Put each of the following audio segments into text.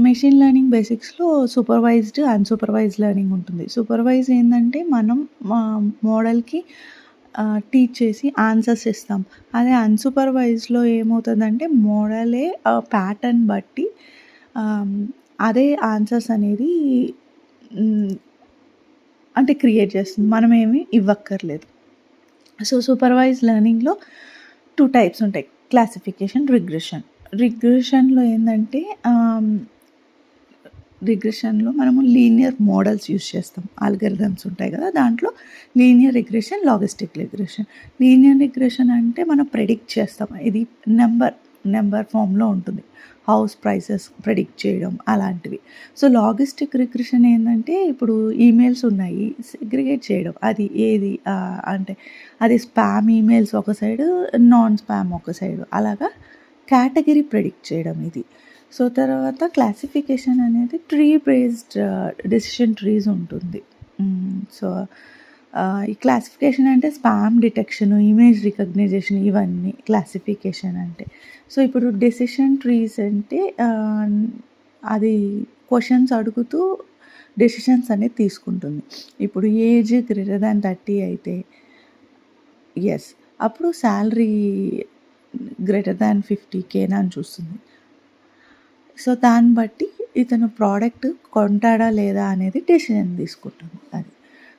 Machine learning బేసిక్స్‌లో supervised, unsupervised learning ఉంటుంది. Supervise ఏందంటే మనం మోడల్‌కి టీచ్ చేసి ఆన్సర్స్ ఇస్తాం. అదే అన్‌సూపర్వైజ్డ్‌లో ఏమవుతదంటే మోడలే ప్యాటర్న్ బట్టి ఆహ్, అదే ఆన్సర్స్ అనేది హ్మ్. అంటే క్రియేట్ చేస్తుంది. మనమేమి ఇవ్వక్కర్లేదు. సో, సూపర్వైజ్డ్ లెర్నింగ్‌లో 2 టైప్స్ ఉంటాయి. Classification, regression. రిగ్రెషన్‌లో ఏందంటే రిగ్రెషన్‌లో మనము లీనియర్ మోడల్స్ యూజ్ చేస్తాం. ఆల్గోరిథమ్స్ ఉంటాయి గదా! దాంట్లో linear regression, logistic regression. Linear regression అంటే మనం ప్రెడిక్ట్ చేస్తాం. ఇది నంబర్ ఫార్మ్‌లో ఉంటుంది. హౌస్ ప్రైసెస్ ప్రెడిక్ట్ చేయడం అలాంటివి. సో, లాజిస్టిక్ రిగ్రెషన్ ఏందంటే ఇప్పుడు ఈమెయిల్స్ ఉన్నాయి. సెగ్రిగేట్ చేయడం. అది ఏది అంటే అది స్పామ్ ఈమెయిల్స్ ఒక సైడు, నాన్ స్పామ్ ఒక సైడు అలాగా కేటగిరీ ప్రెడిక్ట్ చేయడం ఇది. సో, తర్వాత క్లాసిఫికేషన్ అనేది ట్రీ బేస్డ్ డెసిషన్ ట్రీస్ ఉంటుంది. సో, ఈ క్లాసిఫికేషన్ అంటే స్పామ్ డిటెక్షను, ఇమేజ్ రికగ్నైజేషన్ ఇవన్నీ క్లాసిఫికేషన్ అంటే. సో, ఇప్పుడు డెసిషన్ ట్రీస్ అంటే అది క్వెషన్స్ అడుగుతూ డెసిషన్స్ అనేది తీసుకుంటుంది. ఇప్పుడు ఏజ్ గ్రేటర్ దాన్ 30 అయితే యెస్. అప్పుడు సాలరీ గ్రేటర్ దాన్ 50,000 అని చూస్తుంది. సో, దాన్ని బట్టి ఇతను ప్రోడక్ట్ కొంటాడా లేదా అనేది డెసిషన్ తీసుకుంటుంది అది.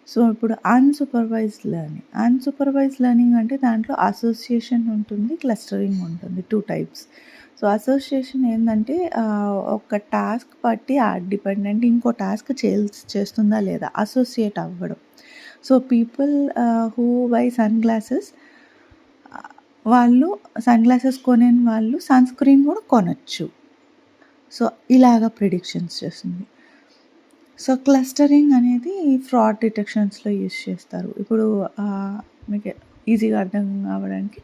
సో, ఇప్పుడు అన్‌సూపర్వైజ్డ్ లెర్నింగ్ అంటే దాంట్లో అసోసియేషన్ ఉంటుంది, క్లస్టరింగ్ ఉంటుంది. 2 టైప్స్. సో, అసోసియేషన్ ఏందంటే ఒక టాస్క్ బట్టి డిపెండెంట్ ఇంకో టాస్క్ చేస్తుందా లేదా అసోసియేట్ అవ్వడం. So, people who buy sunglasses వాళ్ళు సన్ గ్లాసెస్ కొనని వాళ్ళు సన్ స్క్రీన్ కూడా కొనొచ్చు. సో, ఇలాగ ప్రిడిక్షన్స్ చేస్తుంది. సో, క్లస్టరింగ్ అనేది ఫ్రాడ్ డిటెక్షన్స్‌లో యూజ్ చేస్తారు. ఇప్పుడు మీకు ఈజీగా అర్థం అవ్వడానికి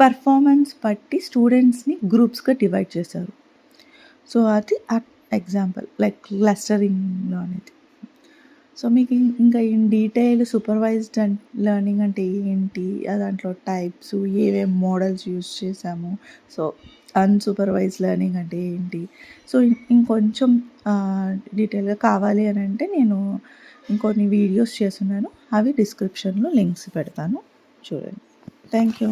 పెర్ఫార్మన్స్ బట్టి స్టూడెంట్స్‌ని గ్రూప్స్‌గా డివైడ్ చేశారు. సో, అది ఎగ్జాంపుల్ లైక్ క్లస్టరింగ్‌లో అనేది. సో, మీకు ఇంకా ఇన్ డీటెయిల్ సూపర్వైజ్డ్ లెర్నింగ్ అంటే ఏంటి? దాంట్లో టైప్స్ ఏమేం మోడల్స్ యూజ్ చేశాము. సో, అన్‌సూపర్వైజ్డ్ లెర్నింగ్ అంటే ఏంటి? సో, ఇంకొంచెం డీటెయిల్‌గా కావాలి అని అంటే నేను ఇంకొన్ని వీడియోస్ చేసున్నాను. అవి డిస్క్రిప్షన్‌లో లింక్స్ పెడతాను చూడండి. Thank you.